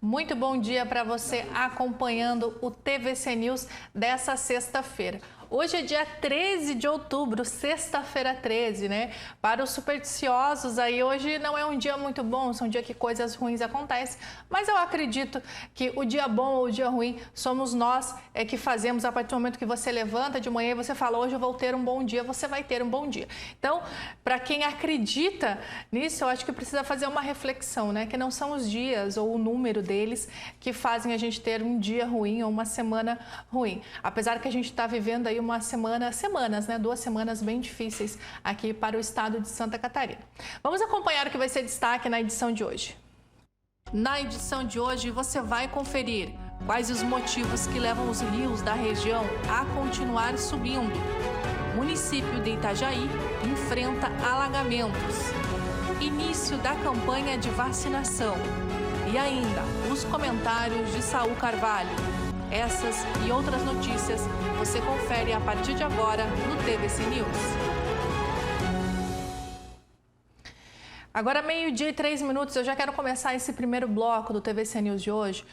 Muito bom dia para você acompanhando o TVC News dessa sexta-feira. Hoje é dia 13 de outubro, sexta-feira 13, né? Para os supersticiosos aí, hoje não é um dia muito bom, é um dia que coisas ruins acontecem, mas eu acredito que o dia bom ou o dia ruim somos nós que fazemos a partir do momento que você levanta de manhã e você fala, hoje eu vou ter um bom dia, você vai ter um bom dia. Então, para quem acredita nisso, eu acho que precisa fazer uma reflexão, né? Que não são os dias ou o número deles que fazem a gente ter um dia ruim ou uma semana ruim. Apesar que a gente está vivendo aí semanas, né? 2 semanas bem difíceis aqui para o estado de Santa Catarina. Vamos acompanhar o que vai ser destaque na edição de hoje. Na edição de hoje você vai conferir quais os motivos que levam os rios da região a continuar subindo. O município de Itajaí enfrenta alagamentos. Início da campanha de vacinação. E ainda, os comentários de Saul Carvalho. Essas e outras notícias você confere a partir de agora no TVC News. Agora, 12:03, eu já quero começar esse primeiro bloco do TVC News de hoje,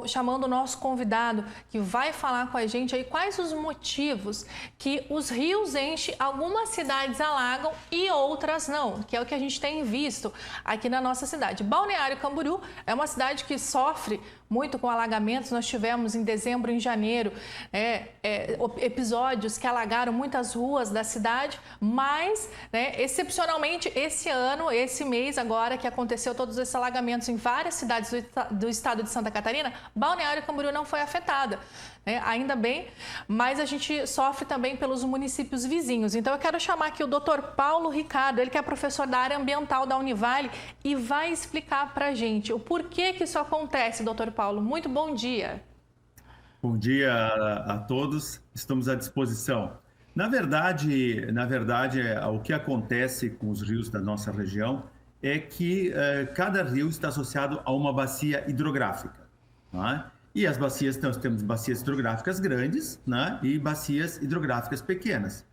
chamando o nosso convidado, que vai falar com a gente aí quais os motivos que os rios enchem, algumas cidades alagam e outras não, que é o que a gente tem visto aqui na nossa cidade. Balneário Camboriú é uma cidade que sofre muito com alagamentos. Nós tivemos em dezembro e em janeiro episódios que alagaram muitas ruas da cidade, mas, excepcionalmente, esse ano, esse mês agora que aconteceu todos esses alagamentos em várias cidades do estado de Santa Catarina, Balneário Camboriú não foi afetada. Ainda bem, mas a gente sofre também pelos municípios vizinhos. Então eu quero chamar aqui o Dr. Paulo Ricardo, ele que é professor da área ambiental da Univale e vai explicar para a gente o porquê que isso acontece, Dr. Paulo. Muito bom dia. Bom dia a todos, estamos à disposição. Na verdade, o que acontece com os rios da nossa região é que cada rio está associado a uma bacia hidrográfica, não é? E as bacias, nós temos bacias hidrográficas grandes, né, e bacias hidrográficas pequenas.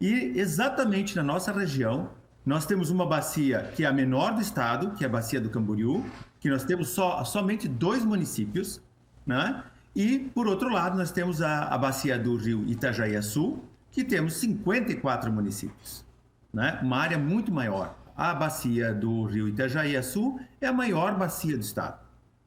E exatamente na nossa região, nós temos uma bacia que é a menor do estado, que é a bacia do Camboriú, que nós temos somente 2 municípios, né? E, por outro lado, nós temos a bacia do rio Itajaí-Açu, que temos 54 municípios, né? Uma área muito maior. A bacia do rio Itajaí-Açu é a maior bacia do estado.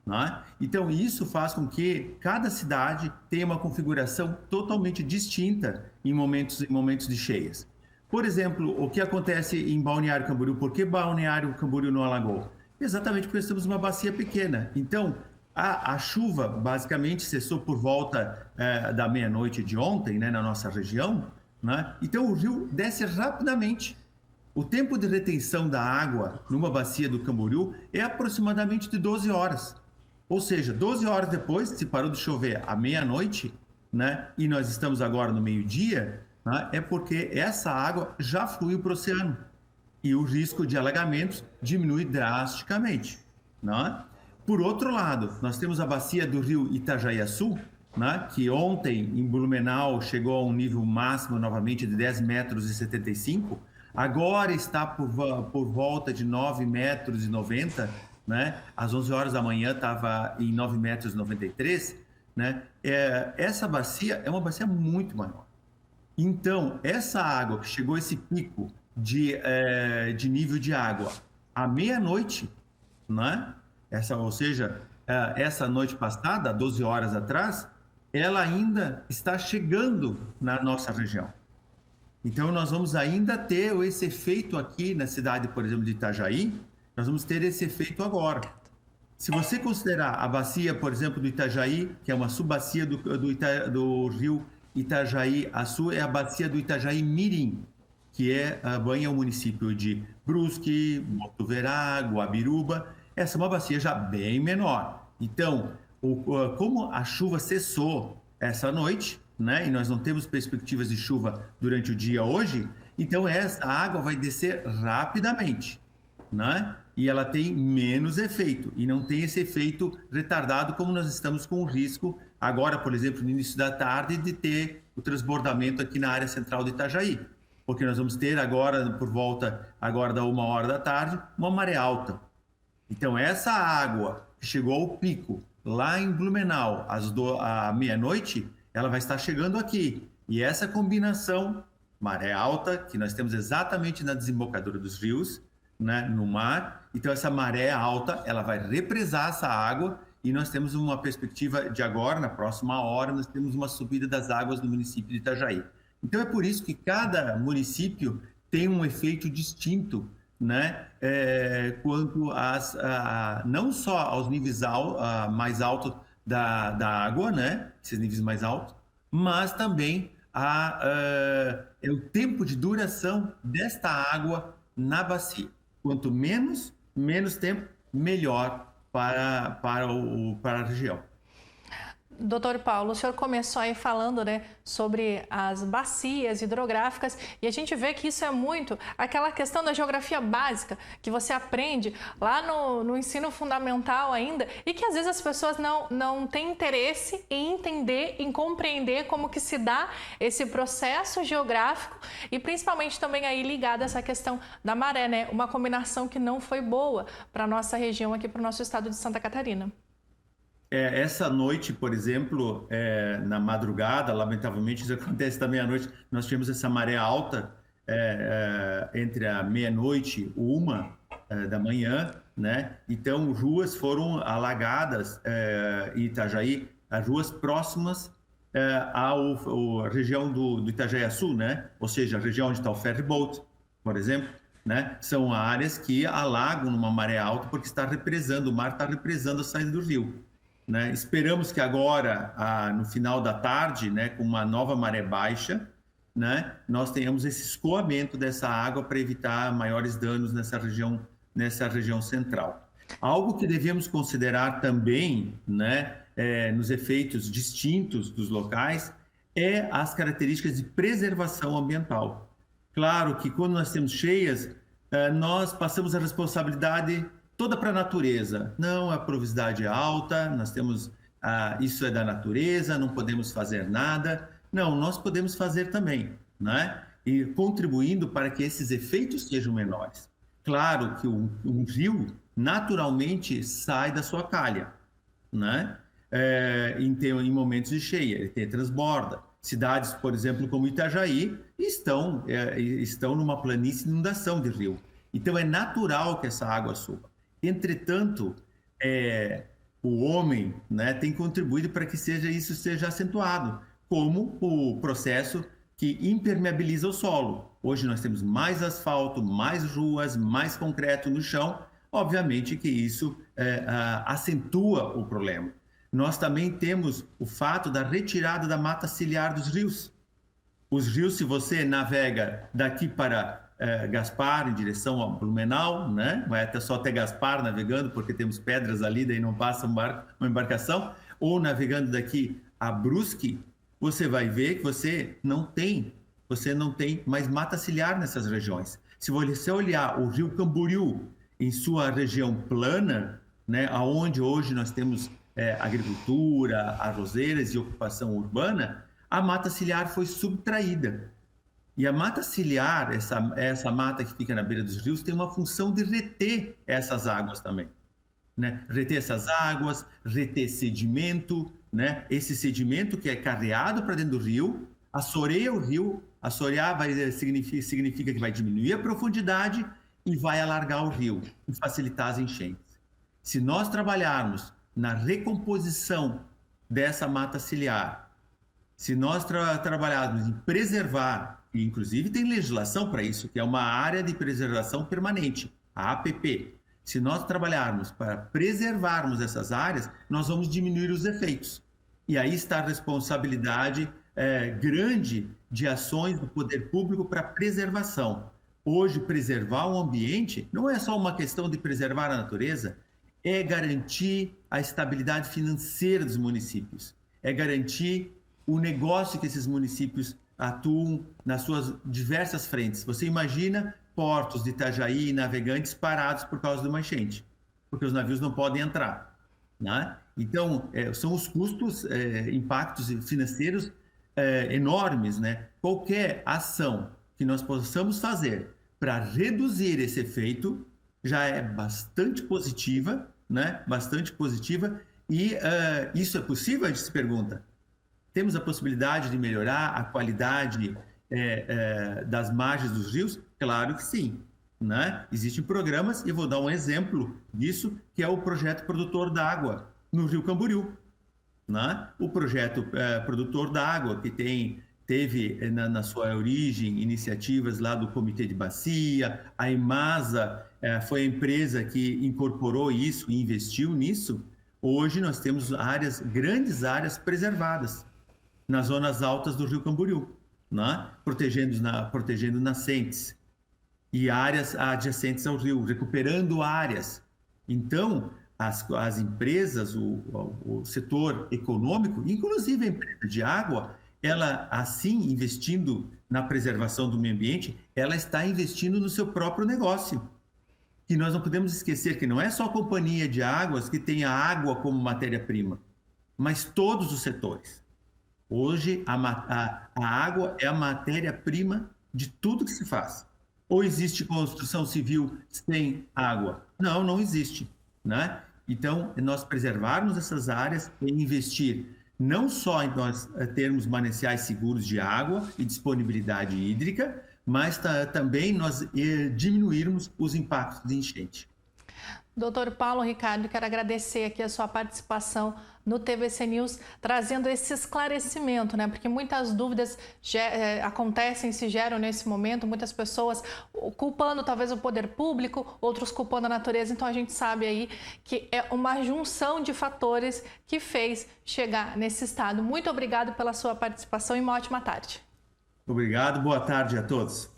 Né? Então, isso faz com que cada cidade tenha uma configuração totalmente distinta em momentos de cheias. Por exemplo, o que acontece em Balneário Camboriú? Por que Balneário Camboriú não alagou? Exatamente porque nós temos uma bacia pequena. Então, a chuva basicamente cessou por volta da meia-noite de ontem, né, na nossa região. Né? Então, o rio desce rapidamente. O tempo de retenção da água numa bacia do Camboriú é aproximadamente de 12 horas. Ou seja, 12 horas depois, se parou de chover à meia-noite, né, e nós estamos agora no meio-dia, né, é porque essa água já fluiu para o oceano e o risco de alagamentos diminui drasticamente. Né? Por outro lado, nós temos a bacia do rio Itajaí-Açu, né, que ontem em Blumenau chegou a um nível máximo novamente de 10,75 metros, agora está por volta de 9,90 metros, né? Às 11 horas da manhã estava em 9,93 metros, né? Essa bacia é uma bacia muito maior. Então, essa água que chegou a esse pico de nível de água à meia-noite, né? Ou seja, essa noite passada, 12 horas atrás, ela ainda está chegando na nossa região. Então, nós vamos ainda ter esse efeito aqui na cidade, por exemplo, de Itajaí. Nós vamos ter esse efeito agora. Se você considerar a bacia, por exemplo, do Itajaí, que é uma subbacia do rio Itajaí-Açu, é a bacia do Itajaí-Mirim, que banha o município de Brusque, Botuverá, Guabiruba. Essa é uma bacia já bem menor. Então, como a chuva cessou essa noite, né, e nós não temos perspectivas de chuva durante o dia hoje, então essa água vai descer rapidamente, né? E ela tem menos efeito, e não tem esse efeito retardado como nós estamos com o risco agora, por exemplo, no início da tarde, de ter o transbordamento aqui na área central de Itajaí, porque nós vamos ter agora, por volta agora da 1 hora da tarde, uma maré alta. Então essa água que que chegou ao pico lá em Blumenau à meia-noite, ela vai estar chegando aqui. E essa combinação, maré alta, que nós temos exatamente na desembocadura dos rios, né, no mar, então essa maré alta, ela vai represar essa água e nós temos uma perspectiva de agora, na próxima hora, nós temos uma subida das águas no município de Itajaí. Então é por isso que cada município tem um efeito distinto, né, quanto não só aos níveis mais altos da água, né, esses níveis mais altos, mas também o tempo de duração desta água na bacia. Quanto menos tempo, melhor para a região. Doutor Paulo, o senhor começou aí falando, né, sobre as bacias hidrográficas e a gente vê que isso é muito aquela questão da geografia básica que você aprende lá no ensino fundamental ainda e que às vezes as pessoas não têm interesse em entender, em compreender como que se dá esse processo geográfico e principalmente também aí ligado a essa questão da maré, né, uma combinação que não foi boa para a nossa região aqui, para o nosso estado de Santa Catarina. Essa noite, por exemplo, na madrugada, lamentavelmente, isso acontece também à noite, nós tivemos essa maré alta entre a meia-noite e 1 da manhã, né? Então, ruas foram alagadas em Itajaí, as ruas próximas à região do Itajaí-Açu, né? Ou seja, a região onde está o ferry boat, por exemplo, né? São áreas que alagam numa maré alta porque o mar está represando a saída do rio. Né? Esperamos que agora, no final da tarde, né, com uma nova maré baixa, né, nós tenhamos esse escoamento dessa água para evitar maiores danos nessa região central. Algo que devemos considerar também, né, nos efeitos distintos dos locais, é as características de preservação ambiental. Claro que quando nós temos cheias, nós passamos a responsabilidade toda para a natureza. Não, a pluviosidade é alta, nós temos, isso é da natureza, não podemos fazer nada. Não, nós podemos fazer também, né? E contribuindo para que esses efeitos sejam menores. Claro que um rio naturalmente sai da sua calha, né? Em momentos de cheia, ele transborda. Cidades, por exemplo, como Itajaí, estão numa planície de inundação de rio. Então é natural que essa água suba. Entretanto, o homem, né, tem contribuído para que isso seja acentuado, como o processo que impermeabiliza o solo. Hoje nós temos mais asfalto, mais ruas, mais concreto no chão. Obviamente que isso acentua o problema. Nós também temos o fato da retirada da mata ciliar dos rios. Os rios, se você navega daqui para Gaspar, em direção ao Blumenau, né? Vai só até Gaspar navegando, porque temos pedras ali, daí não passa uma embarcação, ou navegando daqui a Brusque, você vai ver que você não tem mais mata ciliar nessas regiões. Se você olhar o rio Camboriú em sua região plana, né, aonde hoje nós temos agricultura, arrozeiras e ocupação urbana, a mata ciliar foi subtraída. E a mata ciliar, essa mata que fica na beira dos rios, tem uma função de reter essas águas também, né? Reter essas águas, reter sedimento, né? Esse sedimento que é carreado para dentro do rio, assoreia o rio, assorear significa que vai diminuir a profundidade e vai alargar o rio e facilitar as enchentes. Se nós trabalharmos na recomposição dessa mata ciliar, se nós trabalharmos em preservar, e inclusive tem legislação para isso, que é uma área de preservação permanente, a APP. Se nós trabalharmos para preservarmos essas áreas, nós vamos diminuir os efeitos. E aí está a responsabilidade grande de ações do poder público para preservação. Hoje, preservar o ambiente não é só uma questão de preservar a natureza, é garantir a estabilidade financeira dos municípios, é garantir o negócio que esses municípios atuam nas suas diversas frentes. Você imagina portos de Itajaí e Navegantes parados por causa de uma enchente, porque os navios não podem entrar, né? Então, são os custos, impactos financeiros enormes, né? Qualquer ação que nós possamos fazer para reduzir esse efeito já é bastante positiva né, bastante positiva. E isso é possível? A gente se pergunta. Temos a possibilidade de melhorar a qualidade das margens dos rios? Claro que sim, né? Existem programas, e vou dar um exemplo disso, que é o projeto Produtor d'Água no Rio Camboriú, né? O projeto Produtor d'Água, que teve na sua origem iniciativas lá do Comitê de Bacia, a Imasa foi a empresa que incorporou isso e investiu nisso. Hoje nós temos grandes áreas preservadas nas zonas altas do Rio Camboriú, né? Protegendo nascentes e áreas adjacentes ao rio, recuperando áreas. Então, as empresas, o setor econômico, inclusive a empresa de água, ela, assim, investindo na preservação do meio ambiente, ela está investindo no seu próprio negócio. E nós não podemos esquecer que não é só a companhia de águas que tem a água como matéria-prima, mas todos os setores. Hoje, a água é a matéria-prima de tudo que se faz. Ou existe construção civil sem água? Não, não existe, né? Então, nós preservarmos essas áreas e investir não só em nós termos mananciais seguros de água e disponibilidade hídrica, mas também nós diminuirmos os impactos de enchente. Doutor Paulo Ricardo, quero agradecer aqui a sua participação no TVC News, trazendo esse esclarecimento, né? Porque muitas dúvidas acontecem, se geram nesse momento, muitas pessoas culpando talvez o poder público, outros culpando a natureza. Então a gente sabe aí que é uma junção de fatores que fez chegar nesse estado. Muito obrigado pela sua participação e uma ótima tarde. Obrigado, boa tarde a todos.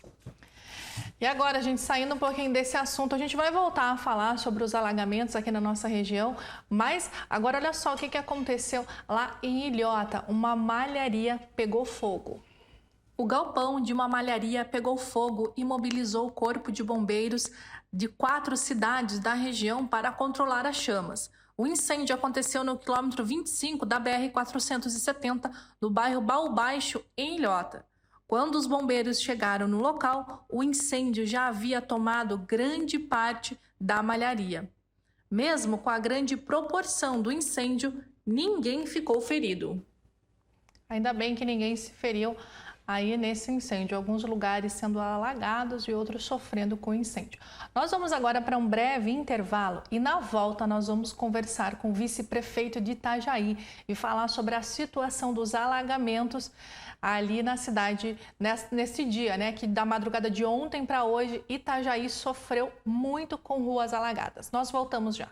E agora, gente, saindo um pouquinho desse assunto, a gente vai voltar a falar sobre os alagamentos aqui na nossa região, mas agora olha só o que aconteceu lá em Ilhota, uma malharia pegou fogo. O galpão de uma malharia pegou fogo e mobilizou o corpo de bombeiros de 4 cidades da região para controlar as chamas. O incêndio aconteceu no quilômetro 25 da BR-470, no bairro Baú Baixo, em Ilhota. Quando os bombeiros chegaram no local, o incêndio já havia tomado grande parte da malharia. Mesmo com a grande proporção do incêndio, ninguém ficou ferido. Ainda bem que ninguém se feriu aí nesse incêndio. Alguns lugares sendo alagados e outros sofrendo com incêndio. Nós vamos agora para um breve intervalo e na volta nós vamos conversar com o vice-prefeito de Itajaí e falar sobre a situação dos alagamentos ali na cidade nesse dia, né? Que da madrugada de ontem para hoje, Itajaí sofreu muito com ruas alagadas. Nós voltamos já.